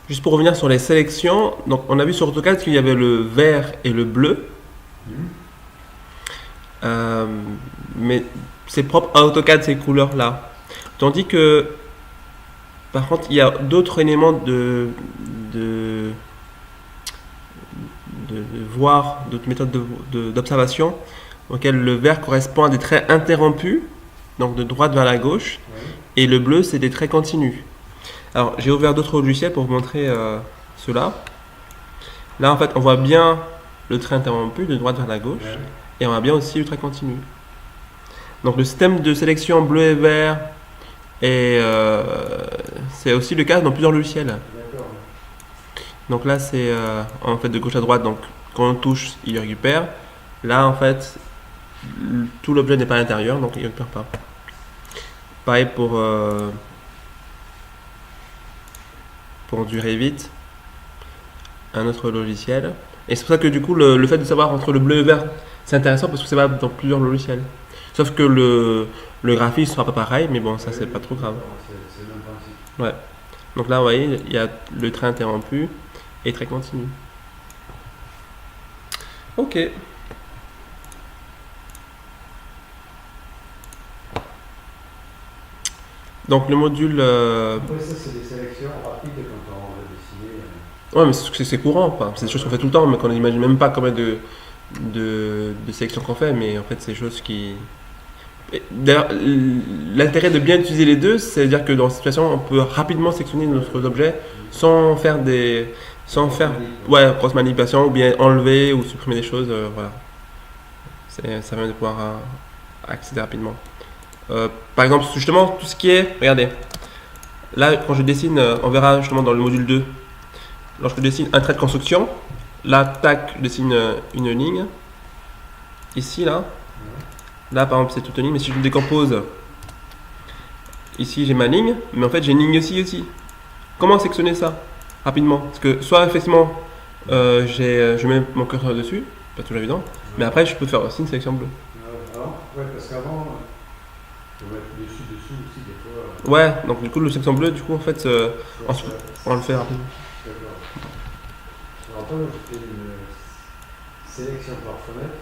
Juste pour revenir sur les sélections, donc on a vu sur AutoCAD qu'il y avait le vert et le bleu, euh, mais c'est propre à AutoCAD ces couleurs-là. Tandis que, par contre, il y a d'autres éléments de, de voir, d'autres méthodes d'observation, auxquelles le vert correspond à des traits interrompus, donc de droite vers la gauche, et le bleu, c'est des traits continus. Alors, j'ai ouvert d'autres logiciels pour vous montrer cela. Là, en fait, on voit bien le trait interrompu de droite vers la gauche, et on voit bien aussi le trait continu. Donc, le système de sélection bleu et vert, et c'est aussi le cas dans plusieurs logiciels. Donc là, c'est en fait de gauche à droite. Donc, quand on touche, il récupère. Là, en fait, tout l'objet n'est pas à l'intérieur, donc il ne récupère pas. Pareil pour du Revit, un autre logiciel. Et c'est pour ça que du coup, le fait de savoir entre le bleu et le vert, c'est intéressant parce que c'est valable dans plusieurs logiciels. Sauf que le graphisme sera pas pareil, mais bon, ça c'est pas trop grave. C'est le même principe. Ouais. Donc là, vous voyez, il y a le trait interrompu et trait continu. Ok. Donc le module. Après, ça, c'est des sélections rapides quand on va dessiner. Ouais, mais c'est courant, quoi. C'est des choses qu'on fait tout le temps, mais qu'on n'imagine même pas combien de sélections qu'on fait, mais en fait, c'est des choses qui. D'ailleurs, l'intérêt de bien utiliser les deux, c'est-à-dire que dans cette situation, on peut rapidement sélectionner notre objet sans faire grosse manipulation ou bien enlever ou supprimer des choses. Voilà. Ça permet de pouvoir accéder rapidement. Par exemple, justement, tout ce qui est. Regardez. Là, quand je dessine, on verra justement dans le module 2. Lorsque je dessine un trait de construction, là, tac, je dessine une ligne. Ici, là. Là, par exemple, c'est toute une ligne, mais si je le décompose, ici j'ai ma ligne, mais en fait j'ai une ligne aussi. Comment sectionner ça rapidement? Parce que soit effectivement, je mets mon curseur dessus, pas toujours évident, mais après je peux faire aussi une sélection bleue. Parce qu'avant, on va mettre dessus aussi des fois. Ouais, donc du coup, le section bleue, du coup, en fait, on le fait rapidement. D'accord. Alors, après, je fais une sélection par fenêtre.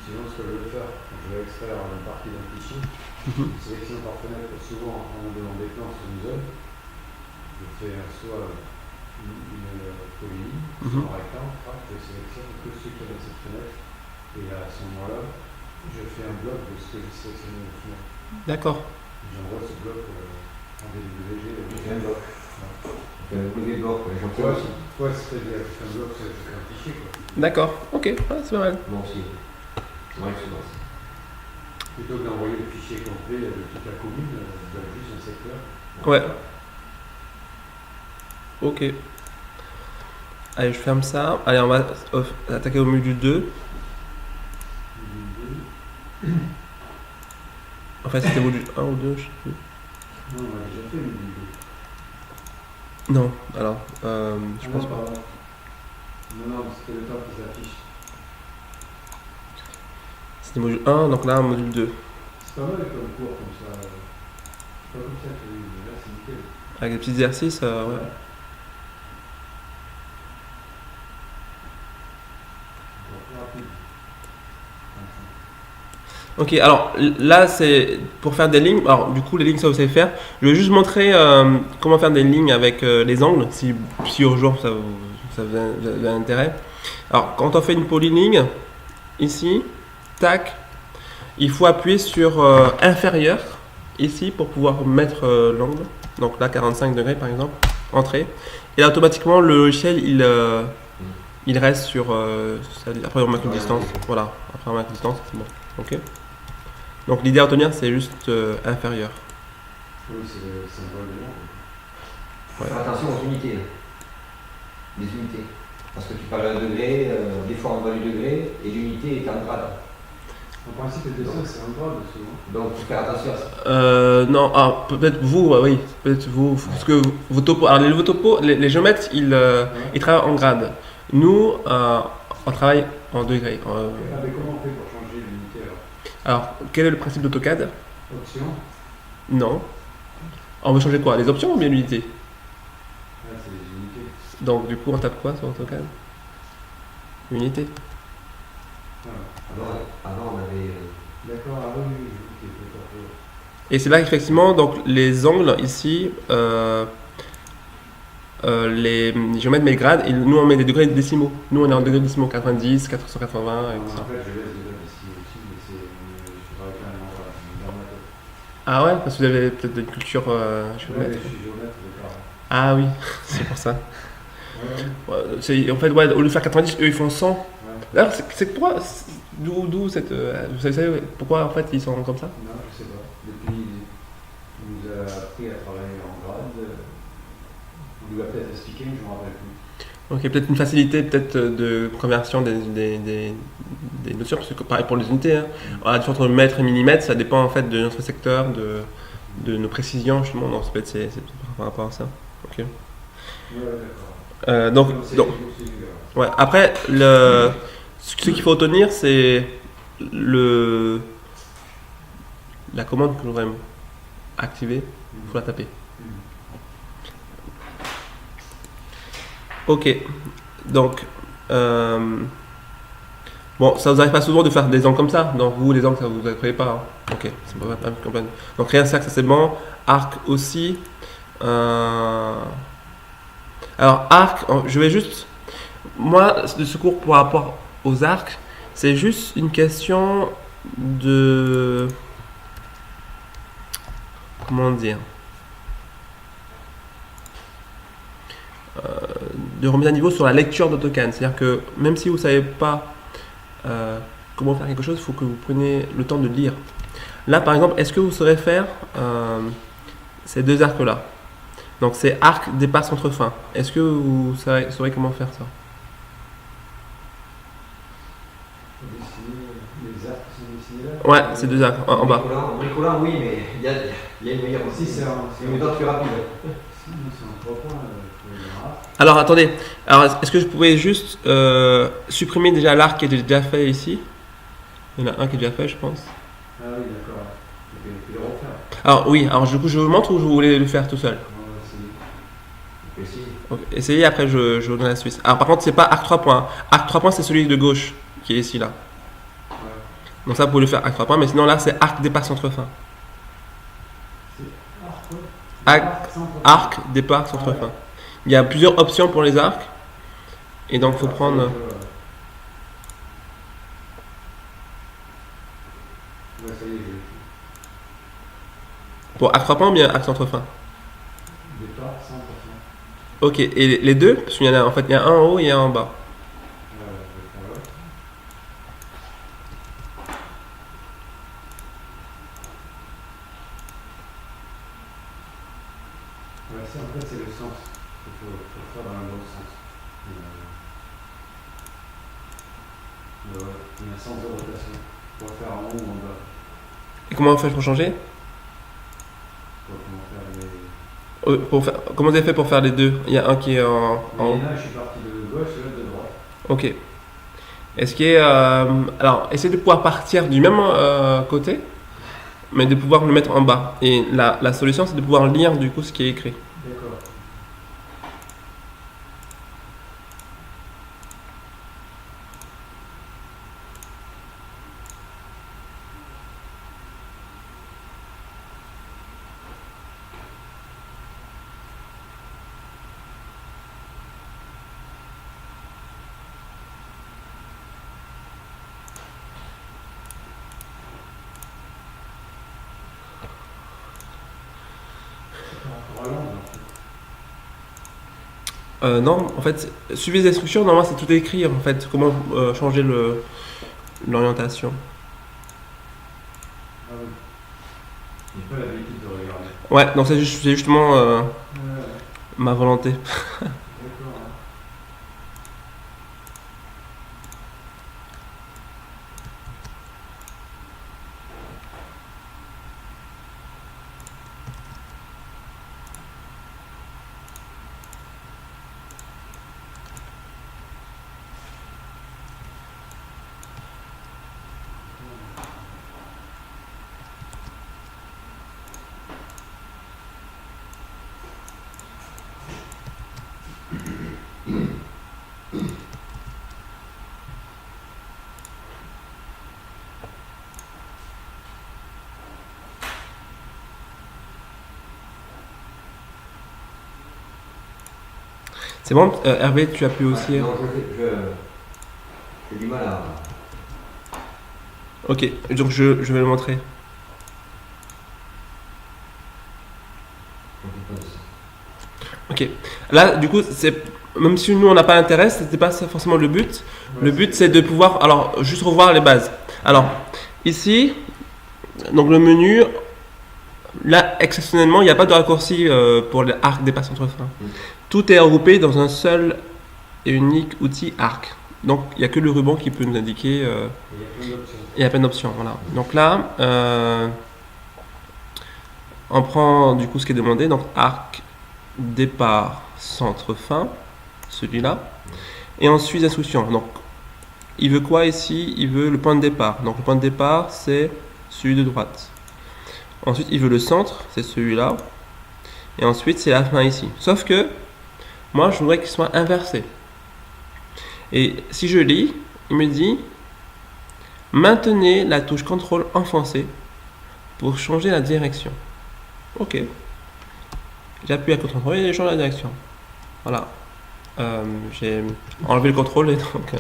Sinon, ce que je vais faire, quand je vais extraire une partie d'un fichier, une sélection par fenêtre, souvent en donnant des plans sur une zone, je fais soit une polynie, soit un rectangle, je sélectionne que ce qu'il y a dans cette fenêtre, et à ce moment-là, je fais un bloc de ce que j'ai sélectionné au final. D'accord. J'envoie ce bloc en DWG. Tu fais un bloc. Tu fais un W-bloc, j'en fais aussi. Ouais, c'est-à-dire, je fais un bloc, je fais un fichier, quoi. D'accord, ok, c'est pas mal. Moi aussi. Ouais, c'est bon. Plutôt que d'envoyer le fichier complet de toute la commune, je donne juste un secteur. Ouais. Ok. Allez, je ferme ça. Allez, on va attaquer au module 2. En fait, c'était module 1 ou 2, je sais plus. Non, on a déjà fait le module 2. Non, alors, je pense pas. Non, c'était le temps qui s'affiche. C'était module 1, donc là, module 2. C'est pas mal comme cours comme ça. C'est pas comme ça que là, c'est nickel. Avec des petits exercices, ouais. Ok, alors là c'est pour faire des lignes. Alors du coup les lignes ça vous savez faire. Je vais juste montrer comment faire des lignes avec les angles, si au jour ça vous a intérêt. Alors quand on fait une polyligne, ici, tac, il faut appuyer sur inférieur, ici pour pouvoir mettre l'angle. Donc là 45 degrés par exemple, entrée. Et là, automatiquement le logiciel il reste sur. Après on marque une distance. Voilà, après on marque une distance, c'est bon. Ok. Donc l'idée à retenir, c'est juste inférieur. Oui, c'est un vol de l'angle. Faut faire attention aux unités. Les unités. Parce que tu parles d'un degré, des fois on voit du degré, et l'unité est en grade. En principe, le dessin, c'est un grade souvent. Donc il faut faire attention à ça. Non, peut-être vous, oui, peut-être vous, parce que vos topos, alors les topos, les géomètres, ils travaillent en grade. Nous, on travaille en degrés. Mais comment on fait pour changer l'unité Alors, quel est le principe d'AutoCAD? Option. Non. On veut changer quoi? Les options ou bien l'unité? Là, c'est les unités. Donc du coup, on tape quoi sur AutoCAD? Unité. Voilà. Avant, on avait. D'accord, ah oui, oui, ok, d'accord. Et c'est là effectivement, donc les angles ici, les géomètres mettent grades et nous on met des degrés décimaux. Nous on est en degrés décimaux 90, 480 et tout ça. En fait, je laisse des notes ici aussi, mais je travaille quand même dans ma tête. Ah ouais, parce que vous avez peut-être une culture Ouais, géomètre. je suis géomètre, d'accord. Ah oui, c'est pour ça. Ouais, En fait, ouais, au lieu de faire 90, eux ils font 100. ouais. D'ailleurs, c'est pourquoi, d'où cette, vous savez pourquoi en fait ils sont comme ça? Non, je sais pas. Depuis, il nous a appris à travailler en grade. Il nous l'a peut-être expliqué, mais je ne me rappelle plus. Ok, peut-être une facilité peut-être de conversion des notions, parce que pareil pour les unités, hein, la différence entre mètre et millimètre, ça dépend en fait de notre secteur, de nos précisions justement, donc c'est par rapport à ça. Ok. Ouais, d'accord. Donc, C'est donc, c'est du grade. ouais, après, ce qu'il faut retenir, c'est la commande que l'on va activer, il faut la taper. Ok, donc, bon, ça vous arrive pas souvent de faire des angles comme ça, donc vous, les angles, ça vous arrive pas, hein. Ok, c'est pas complètement. Donc rien, ça c'est bon, arc aussi. Alors, arc, je vais juste, moi, de ce cours par rapport aux arcs, c'est juste une question de, comment dire, de remettre à niveau sur la lecture d'AutoCAD. C'est-à-dire que même si vous ne savez pas comment faire quelque chose, il faut que vous preniez le temps de lire. Là, par exemple, est-ce que vous saurez faire ces deux arcs-là? Donc, c'est arc, départ, centre, fin. Est-ce que vous saurez comment faire ça? Les arcs qui sont dessinés là. Ouais, c'est deux arcs en bas. En bricolant, oui, mais il y a une meilleure Si, c'est une méthode plus rapide. Si, c'est en 3 points. Le graphe. Alors, attendez. Alors, est-ce que je pouvais juste supprimer déjà l'arc qui est déjà fait ici? Il y en a un qui est déjà fait, je pense. Ah oui, d'accord. Tu peux le refaire. Alors, oui. Alors, du coup, je vous montre ou je voulais le faire tout seul? On va essayer. Aussi. Ok, essayez, après je vous donne la suite. Alors par contre, c'est pas arc 3 points. Arc 3 points, c'est celui de gauche qui est ici là. Ouais. Donc ça, vous pouvez le faire arc 3 points, mais sinon là, c'est arc départ centre fin. C'est arc quoi? Arc, centre. arc départ centre Ah ouais. fin. Il y a plusieurs options pour les arcs. Et donc, il faut prendre. Ouais, ça y est, j'ai Pour arc 3 points ou bien arc centre fin? départ, centre, fin. Ok, et les deux? Parce qu'il y en a en fait, il y a un en haut et un en bas. Je vais faire l'autre. Ouais, ça, en fait, c'est le sens. Il faut faire dans le bon sens. Ouais, il y a un sens de rotation. Pour le faire en haut ou en bas. Et comment on fait pour changer? Comment faire les. Comment vous avez fait pour faire les deux? Il y a un qui est en haut. Là, je suis parti de gauche et l'autre de droite. Ok. Est-ce qu'il y a. Alors, essayez de pouvoir partir du même côté, mais de pouvoir le mettre en bas. Et la solution, c'est de pouvoir lire du coup ce qui est écrit. D'accord. Non, en fait, suivez les instructions. Normalement, c'est tout écrit. En fait, comment changer l'orientation. Ah oui. J'ai pas l'habitude de regarder. Ouais, donc c'est justement ma volonté. D'accord. C'est bon, Hervé, tu as pu aussi. Non, j'ai du mal à. Ok, donc je vais le montrer. Ok, là du coup, même si nous on n'a pas intérêt, c'était pas forcément le but. Le but c'est de pouvoir, alors juste revoir les bases. Alors ici, donc le menu, là exceptionnellement, il n'y a pas de raccourci pour l'arc dépasse entre fins. Tout est regroupé dans un seul et unique outil arc. Donc il n'y a que le ruban qui peut nous indiquer. Il y a plein d'options. Voilà. Donc là, on prend du coup ce qui est demandé, donc arc départ centre fin, celui-là, et ensuite les instructions. Donc il veut quoi ici? Il veut le point de départ. Donc le point de départ c'est celui de droite. Ensuite il veut le centre, c'est celui-là, et ensuite c'est la fin ici. Sauf que moi je voudrais qu'il soit inversé. Et si je lis, il me dit maintenez la touche contrôle enfoncée pour changer la direction. Ok. J'appuie à CTRL et je change la direction. Voilà. J'ai enlevé le contrôle et donc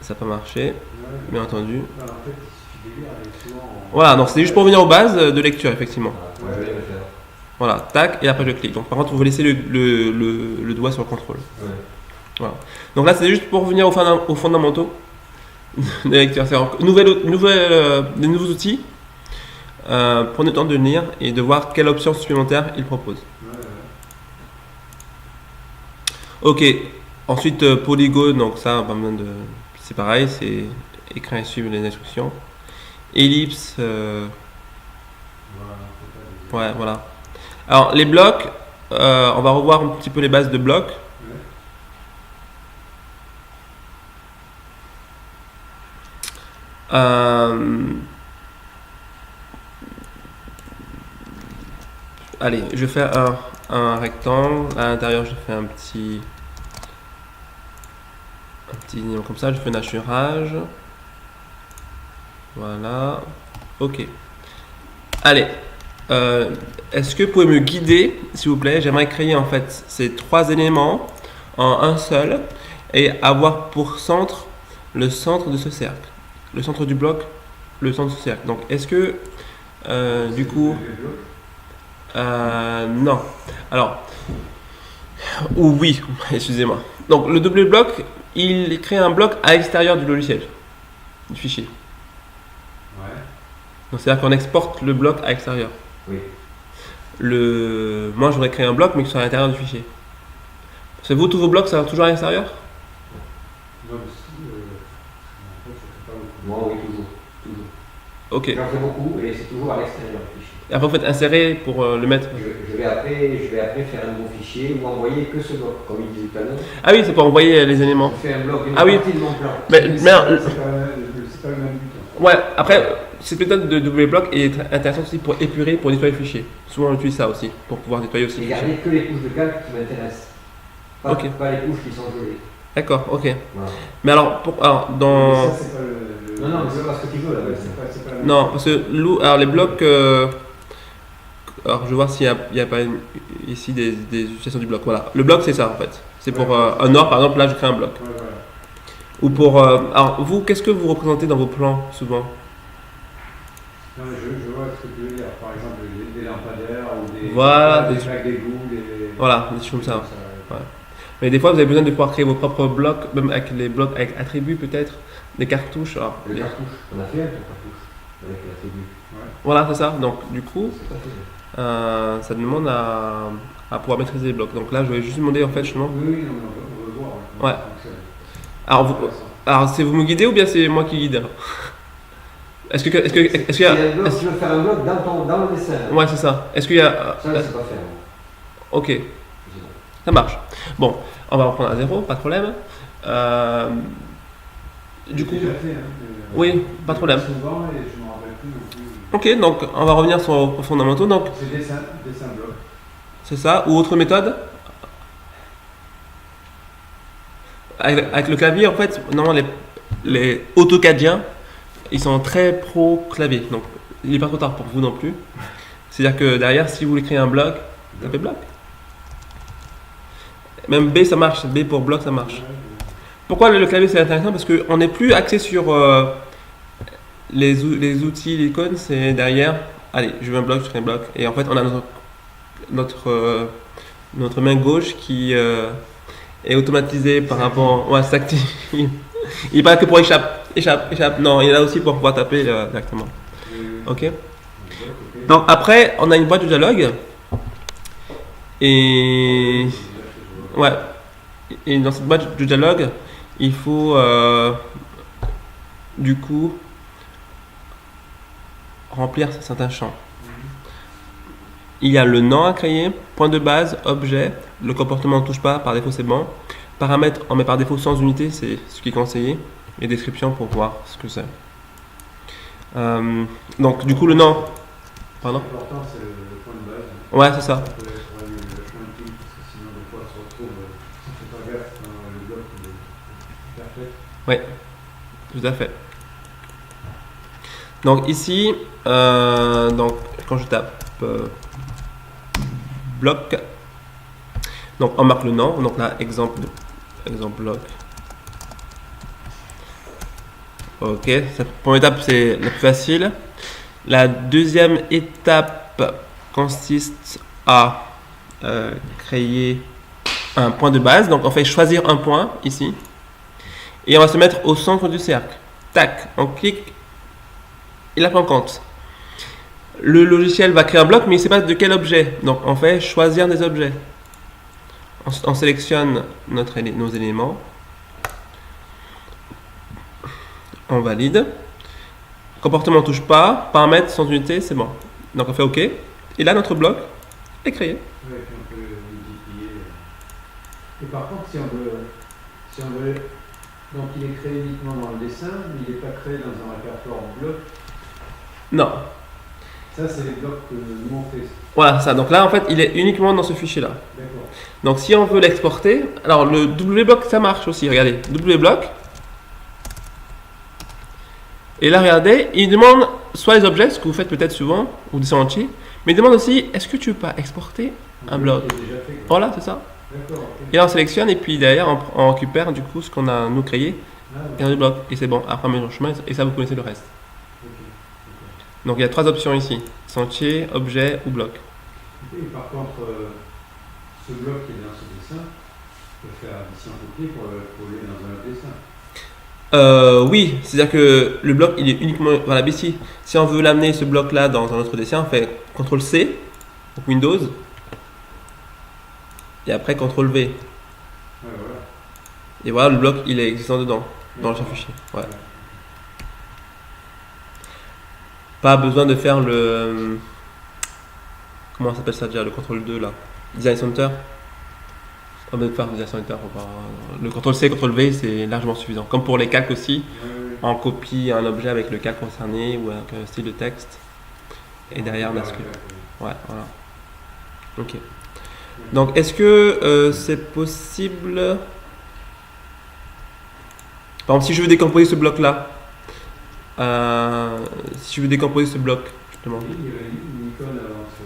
ça n'a pas marché, bien entendu. Voilà, donc c'est juste pour revenir aux bases de lecture, effectivement. Voilà, tac, et après je clique. Donc par contre, vous laissez le doigt sur le contrôle. Voilà. Donc là, c'est juste pour revenir aux fondamentaux de lecture. C'est des nouveaux outils. Prenez le temps de lire et de voir quelle option supplémentaire il propose. Ok, ensuite polygone, donc ça, c'est pareil, c'est écrire et suivre les instructions. Ellipse, ouais, voilà. Alors les blocs, on va revoir un petit peu les bases de blocs. Allez, je fais un rectangle. À l'intérieur, je fais un petit ligne comme ça. Je fais un hachurage. Voilà. Ok. Allez. Est-ce que vous pouvez me guider, s'il vous plaît? J'aimerais créer en fait ces trois éléments en un seul et avoir pour centre le centre de ce cercle. Le centre du bloc, le centre du cercle. Donc, est-ce que du coup... non. Alors, ou oui, excusez-moi. Donc, le double bloc, il crée un bloc à l'extérieur du logiciel, du fichier. Ouais. Donc, c'est-à-dire qu'on exporte le bloc à l'extérieur. Oui. Moi, je voudrais créer un bloc, mais qui soit à l'intérieur du fichier. C'est vous, tous vos blocs, ça va toujours à l'extérieur? Non, parce que, en fait, ça fait pas beaucoup. Moi, oui, toujours. Ok. J'en fais beaucoup et c'est toujours à l'extérieur du fichier. Et après, vous faites insérer pour le mettre. Je vais après faire un nouveau fichier ou envoyer que ce bloc, comme il disait tout à l'heure. Ah oui, c'est pour envoyer les éléments. Je fais un bloc, une Ah oui. partie de mon plan. Mais, C'est pas le même but. En fait. ouais, après, cette méthode de double bloc est intéressante aussi pour épurer, pour nettoyer le fichier. Souvent, on utilise ça aussi, pour pouvoir nettoyer aussi Et le fichier. garder que les couches de calque qui m'intéressent. Pas, Ok. pas les couches qui sont gelées. D'accord, ok. Voilà. Mais alors, dans... Mais ça, c'est pas le. Non, mais c'est pas ce que tu veux là. Ouais, c'est pas la même Non, chose. parce que alors les blocs... alors, je vais voir s'il n'y a pas ici des utilisations du bloc. Voilà, le bloc, c'est ça en fait. C'est pour un OR, par exemple, là, je crée un bloc. Ouais, voilà. Ou pour... alors, vous, qu'est-ce que vous représentez dans vos plans, souvent? Non, mais je vois ce que tu veux dire. Par exemple, des lampadaires ou des. Voilà, des des- plaques d'égout, des. Voilà, des choses comme ça. ouais. Mais des fois, vous avez besoin de pouvoir créer vos propres blocs, même avec les blocs avec attributs peut-être, des cartouches. Alors, Le cartouche. On a fait un cartouche avec la tribu. voilà, c'est ça. Donc, du coup, C'est pas fait. ça demande à pouvoir maîtriser les blocs. Donc là, je vais juste demander en fait justement. Oui, non, on veut voir. Comment Ouais. ça fonctionne. Alors, alors c'est vous me guidez ou bien c'est moi qui guide alors? Est-ce qu'il y a... un bloc, tu veux faire un bloc dans le dessin. Ouais, c'est ça. Est-ce qu'il y a... Ça, je sais pas faire. ok, Je sais ça marche. Bon, on va reprendre à zéro, pas de problème. Du coup... Déjà fait, hein, Oui, pas de problème. Souvent, et je m'en rappelle plus non plus. Ok, donc on va revenir sur aux fondamentaux. Donc, C'est dessin bloc. c'est ça. Ou autre méthode? Avec le clavier, en fait, normalement, les AutoCADiens, ils sont très pro clavier. Donc, il n'est pas trop tard pour vous non plus. C'est-à-dire que derrière, si vous voulez créer un bloc, tapez bloc. Même B, ça marche. B pour bloc, ça marche. Pourquoi le clavier c'est intéressant? Parce qu'on n'est plus axé sur les outils, l'icône, c'est derrière. Allez, je veux un bloc, je fais un bloc. Et en fait, on a notre main gauche qui est automatisée par rapport. Ouais, s'active. Il parle que pour échappe. Non, il est là aussi pour pouvoir taper directement. Ok. Donc après, on a une boîte de dialogue. Et ouais. Et dans cette boîte de dialogue, il faut du coup remplir certains champs. Il y a le nom à créer, point de base, objet, le comportement ne touche pas, par défaut c'est bon. Paramètres, on met par défaut sans unité, c'est ce qui est conseillé. Et description pour voir ce que c'est. Donc du coup le nom. Pardon? L'important c'est le point de base. Ouais, c'est ça. Ça peut être vachement utile parce que sinon des fois on se retrouve, si on fait pas gaffe, le bloc il est parfait. Oui, tout à fait. Donc ici, donc, quand je tape bloc, donc on marque le nom, donc là exemple bloc. Ok, la première étape c'est la plus facile. La deuxième étape consiste à créer un point de base. Donc on fait choisir un point ici. Et on va se mettre au centre du cercle. Tac, on clique et là on compte. Le logiciel va créer un bloc mais il ne sait pas de quel objet. Donc on fait choisir des objets. On sélectionne nos éléments. On valide. Comportement ne touche pas. Paramètres sans unité, c'est bon. Donc on fait OK. Et là notre bloc est créé. Ouais, puis on peut multiplier. Et par contre, si on veut, donc il est créé uniquement dans le dessin, mais il n'est pas créé dans un répertoire de blocs. Non. Ça, c'est les blocs que nous on fait. Voilà, ça. Donc là, en fait, il est uniquement dans ce fichier-là. D'accord. Donc si on veut l'exporter, alors le W-block, ça marche aussi. Regardez, W-block. Et là, regardez, il demande soit les objets, ce que vous faites peut-être souvent, ou des entiers, mais il demande aussi, est-ce que tu veux pas exporter un bloc? Qui est déjà fait, quoi. Voilà, c'est ça. D'accord. Ok. Et là, on sélectionne, et puis derrière, on récupère du coup ce qu'on a nous créé, Ah, et on débloque. Et c'est bon, après on met dans le chemin, et ça, vous connaissez le reste. ok. Donc il y a 3 options ici, sentier, objet ou bloc. Et par contre, ce bloc qui est dans ce dessin, on peut faire ici un copier pour le coller dans un autre dessin. Oui, c'est-à-dire que le bloc, il est uniquement... Voilà, ici, si on veut l'amener ce bloc-là dans un autre dessin, on fait CTRL-C, donc Windows, et après CTRL-V. Ouais, voilà. Et voilà, le bloc, il est existant dedans, dans le fichier. Ouais. Pas besoin de faire le... Comment ça s'appelle ça déjà, le CTRL-2 là? Design Center. Pas besoin de faire Design Center. Le CTRL-C, CTRL-V, c'est largement suffisant. Comme pour les calques aussi, on copie un objet avec le calque concerné ou avec un style de texte. Et derrière, on a ce que... Ouais, voilà. Ok. Donc, est-ce que c'est possible... Par exemple, si je veux décomposer ce bloc-là, si je veux décomposer ce bloc, justement. Oui, il y avait une icône avant ce...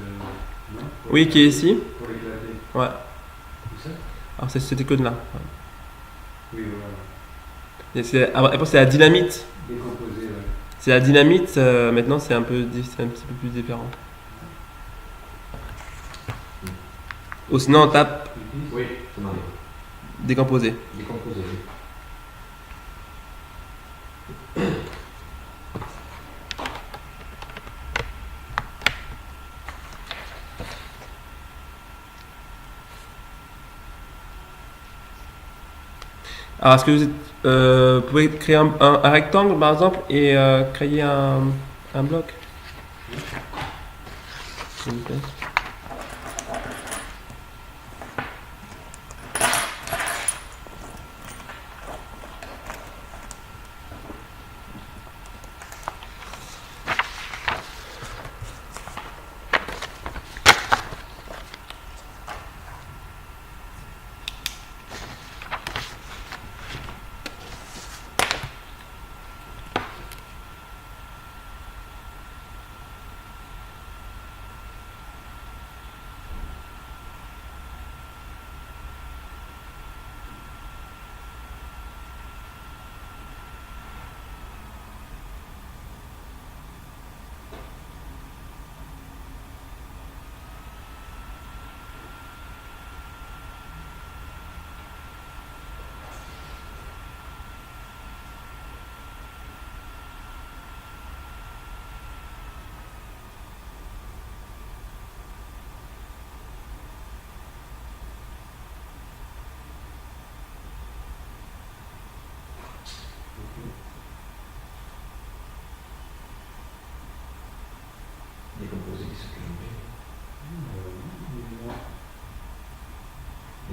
Non, Oui, qui est ici. Pour l'éclater. Ouais. Tout ça. Alors, c'est cette icône-là. Ouais. Oui, voilà. Après, c'est la dynamite. Décomposé, ouais. C'est la dynamite. Maintenant, c'est un petit peu plus différent. Ou sinon, on tape Oui, ça m'arrive. décomposer. Décomposé, oui. Alors, est-ce que vous pouvez créer un rectangle, par exemple, et créer un bloc? S'il vous plaît.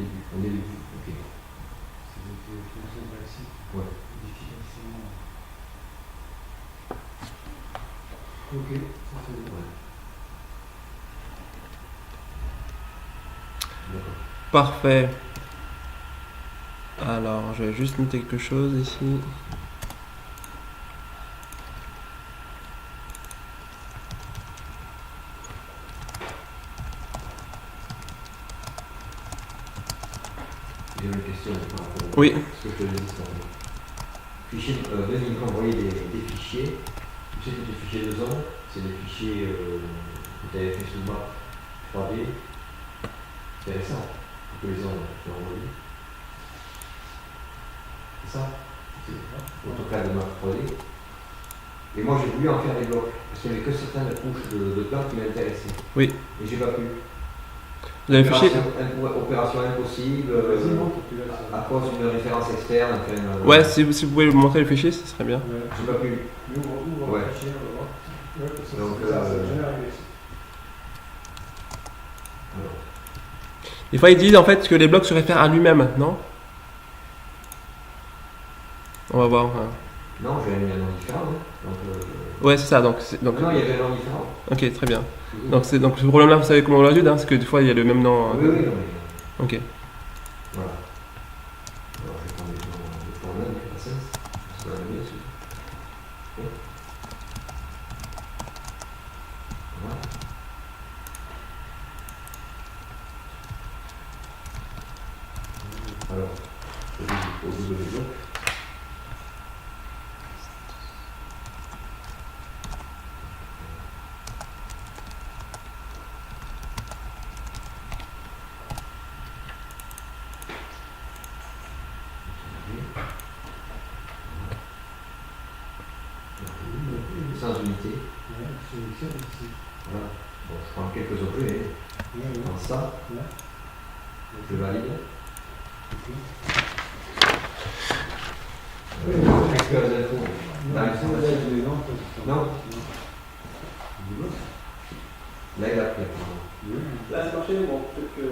Au début, ok. C'est des fonctions de lexique. Ouais. Difficilement. Ok, ça fait bien. Ouais. D'accord. Parfait. Alors, je vais juste noter quelque chose ici. J'ai une question par rapport Oui. à ce que je te disais sur le fichier. Denis, il envoyé des fichiers. Tu sais que tes fichiers 2 ans, c'est des fichiers que tu avais fait sous map 3D. C'est récent. Que les ans, tu as envoyé. C'est ça? C'est AutoCAD de map 3D. Et moi, j'ai voulu en faire des blocs. Parce qu'il n'y avait que certaines couches de plans qui m'intéressaient. Oui. Et j'ai pas pu. Vous avez fichier Opération impossible, Vas-y, montre, tu l'as, ça. à cause d'une référence externe. Enfin, Ouais, si vous pouvez me montrer le fichier, ce serait bien. Ouais. J'ai pas pu. Ouvre Ouais. le fichier, on va voir. Ouais, parce que Donc, ça va jamais arriver. Alors, Des fois, ils disent en fait que les blocs se réfèrent à lui-même, non? On va voir. Hein. non, j'avais mis un nom différent. Hein. Donc, Ouais, c'est ça. Donc, non, il y avait un nom différent. ok, très bien. Donc, ce problème-là, vous savez comment on le résout, hein, c'est que des fois, il y a le même nom. Oui, oui, non, mais. Ok. Voilà. Alors, je vais prendre les noms de problème, la 16. Ça va mieux aussi. Ok. Voilà. Alors, au double des blocs. Sans unité. Ouais, c'est Excel ici. Voilà. Bon, je prends quelques objets. Ouais, Je ouais. prends ça, Ouais. je valide. Ok. Récupère les infos. Dans les fondations. Non. Là, il a pris. Là, c'est marché, bon, peut-être que.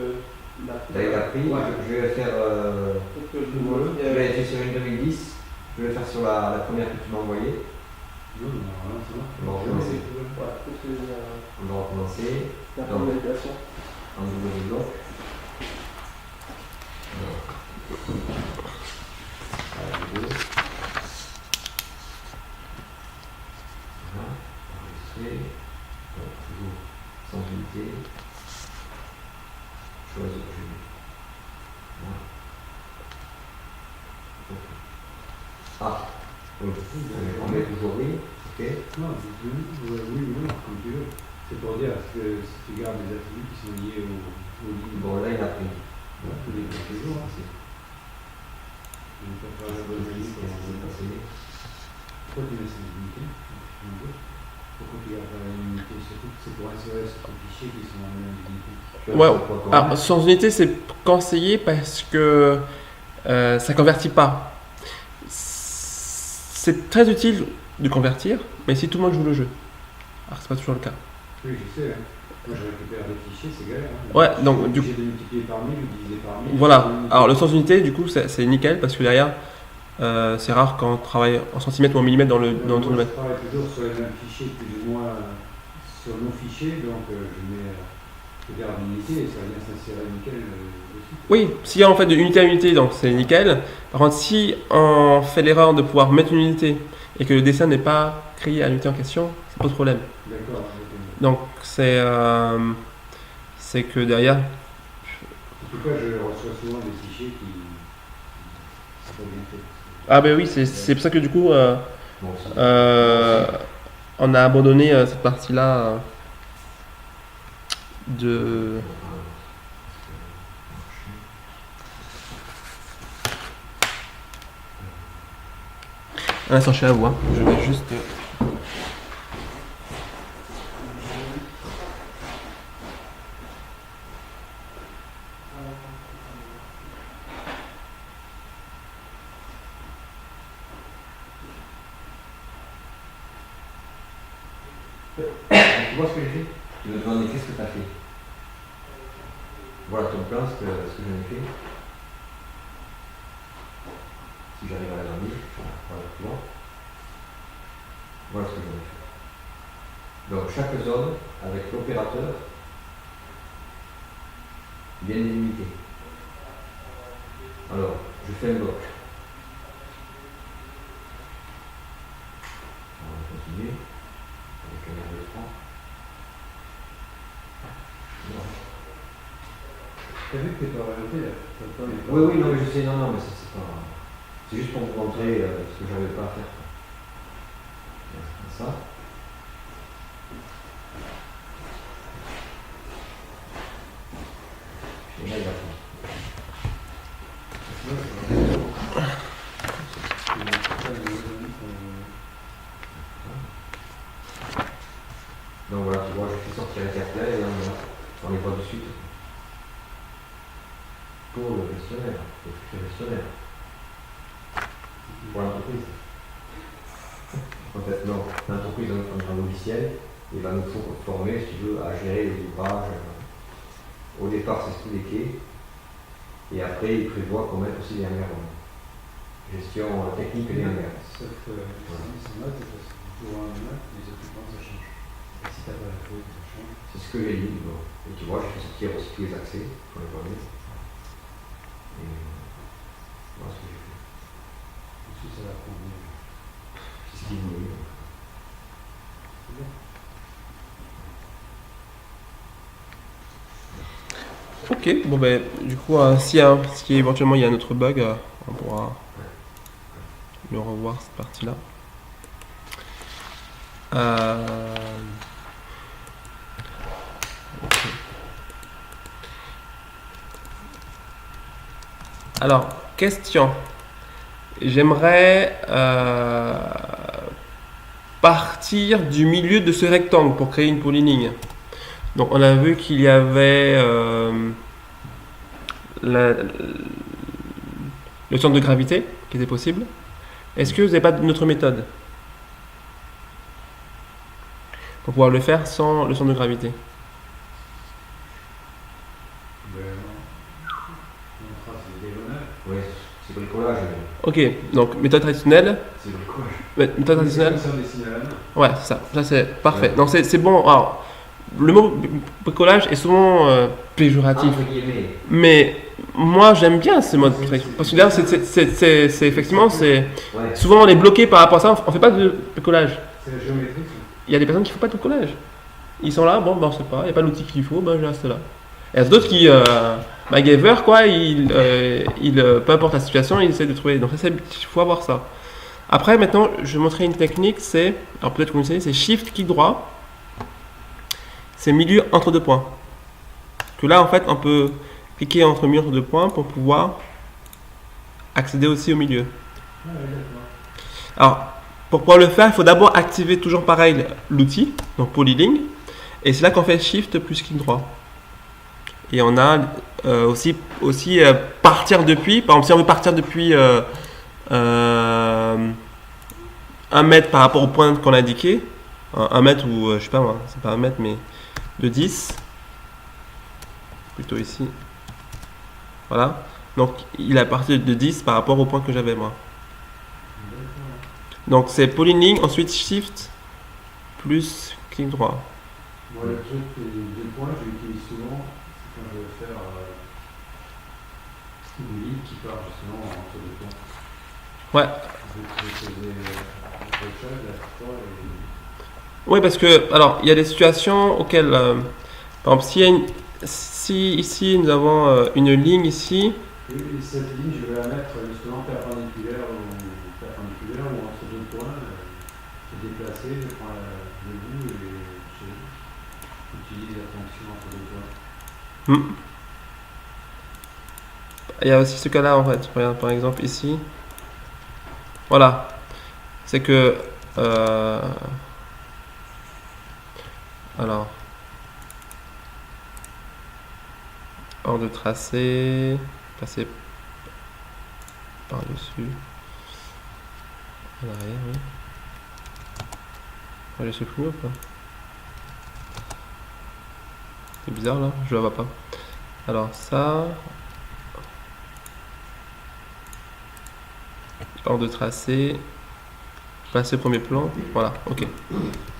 Là, il a pris. Je vais faire. Je vais être sur une 2010. Je vais faire sur la première que tu m'as envoyée. Non, non, non, c'est bon. On va recommencer. Ouais, On va recommencer. la Donc, manipulation. en double bloc. Alors. Voilà, les deux. Voilà. Enregistrer. Donc, toujours sans unité. Choisir objet. Voilà. Ok. Ah, oui. On met toujours oui. Ok. Non, oui, non, comme tu veux. C'est pour dire que si tu gardes les attributs qui sont liés au livre, Bon, là, il a pris. tu les prends toujours. Hein. C'est Donc, on va faire la bonne qu'est-ce qui s'est passé? Pourquoi tu mets cette unité? Pourquoi tu gardes pas la même unité? Surtout que c'est pour insérer sur ton fichier qui sont dans la même unité. Ouais, alors, sans unité, c'est conseillé parce que ça convertit pas. C'est très utile de convertir, mais si tout le monde joue le jeu. Alors, c'est pas toujours le cas. Oui, je sais. Hein. Moi, je récupère des fichiers, c'est galère. Hein. Ouais, donc, du J'ai de multiplier par 1000 ou diviser par 1000. Voilà. Alors, le sans unité, du coup, c'est nickel parce que derrière, c'est rare quand on travaille en centimètres ou en millimètres dans le Moi, tournemètre. je travaille toujours sur les mêmes fichiers, plus ou moins sur nos fichiers, donc je garde l'unité et ça vient s'insérer nickel dessus. Oui, s'il y a en fait de unité à unité, donc c'est nickel. Par contre, si on fait l'erreur de pouvoir mettre une unité et que le dessin n'est pas créé à l'unité en question, ça pose problème. D'accord. Donc c'est que derrière, En tout cas, je reçois souvent des fichiers qui sont pas bien faits. ah ben oui, c'est pour ça que du coup, Bon, on a abandonné cette partie-là de. Un instant, je suis à vous. Hein. Je vais juste. Tu vois ce que j'ai fait? Tu me demandais qu'est-ce que tu as fait. Voilà ton plan, ce que j'en ai fait. Si j'arrive à l'agrandir, voilà, tu vois. Voilà ce que j'en ai fait. Donc chaque zone, avec l'opérateur, bien délimité. Alors, je fais un bloc. On va continuer avec un air de franc. T'as vu que t'es pas orienté là? Oui, oui, non, mais je sais, non, mais ça c'est pas. C'est juste pour vous montrer ce que j'avais pas à faire. Ça. Et là, il va faire. Donc voilà, tu vois, je fais sortir les cartes là et là, on les voit de suite. Pour le gestionnaire, le futur gestionnaire. Pour l'entreprise. En fait, non, l'entreprise a un logiciel et va nous former, si tu veux, à gérer les ouvrages. Au départ, c'est tous les quais. Et après, il prévoit qu'on mette aussi les hangars. Gestion technique des hangars. Sauf que c'est note, parce que pour un note, les occupants, ça change. Et si t'as pas la faute, ça change. C'est ce que j'ai dit. Bon. Et tu vois, je fais sortir aussi tous les accès pour les voir. Et voilà ce que j'ai fait. Ensuite, ça va prendre. C'est ce qu'il voulait. C'est bien. Ok, bon ben du coup si éventuellement il y a un autre bug, on pourra le revoir cette partie-là. Ok. Alors, question. J'aimerais partir du milieu de ce rectangle pour créer une polyligne. Donc on a vu qu'il y avait le centre de gravité qui était possible. Est-ce que vous n'avez pas une autre méthode pour pouvoir le faire sans le centre de gravité? Ben non. On trace des diagonales. Oui, c'est bricolage. Ok, donc méthode traditionnelle. C'est bricolage. Méthode traditionnelle. Ça, on dessine à la main. Ouais, c'est ça. Ça c'est parfait. Ouais. Donc c'est bon. Alors, le mot bricolage est souvent péjoratif. Entre guillemets. Mais moi j'aime bien ce mode parce que là c'est effectivement c'est Ouais. souvent on est bloqué par rapport à ça, on fait pas de bricolage. C'est la géométrie, ça. Il y a des personnes qui font pas de bricolage. Ils sont là, bon ben on sait pas, il n'y a pas l'outil qu'il faut, ben je reste là. Et il y a d'autres qui MacGyver quoi, peu importe la situation, ils essaient de trouver. Donc ça il faut avoir ça. Après maintenant je vais montrer une technique, c'est alors peut-être que vous le savez, c'est Shift clic droit. C'est milieu entre deux points. Que là en fait on peut cliquer entre milieu entre deux points pour pouvoir accéder aussi au milieu. Ah, ouais, d'accord. Alors, pour pouvoir le faire, il faut d'abord activer toujours pareil l'outil, donc Polyling, et c'est là qu'on fait Shift plus clic droit. Et on a aussi partir depuis, par exemple si on veut partir depuis 1 mètre par rapport au point qu'on a indiqué, 1 mètre ou je sais pas moi, c'est pas 1 mètre mais de 10, plutôt ici. Voilà, donc il est à partir de 10 par rapport au point que j'avais moi. Donc c'est Polyling, ensuite Shift plus clic droit. Moi, le truc, les deux points, je l'utilise souvent, c'est quand je veux faire une ligne qui part justement entre deux points. Ouais. Je faisais un accrochage, la fois, et Oui, parce que, alors, il y a des situations auxquelles, par exemple, si ici nous avons une ligne ici, et cette ligne, je vais la mettre justement perpendiculaire ou entre deux points, se déplacer, je prends le bout et j'utilise la fonction entre deux points. il y a aussi ce cas-là en fait. Regarde, par exemple ici, voilà, c'est que, alors, hors de tracé, passer par-dessus, en arrière, oui. Je supprime ou pas? C'est bizarre là, je la vois pas. Alors ça, ordre de tracé, passer au premier plan, voilà, ok.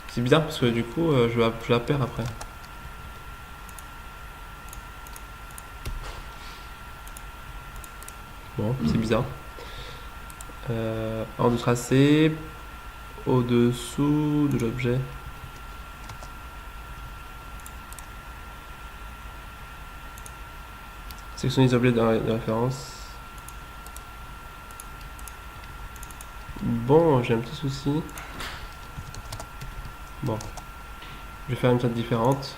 C'est bizarre parce que du coup, je la perds après. Bon, c'est bizarre. Ordre de tracé, au-dessous de l'objet. Sélectionner les objets de référence. Bon, j'ai un petit souci. Bon, je vais faire une méthode différente.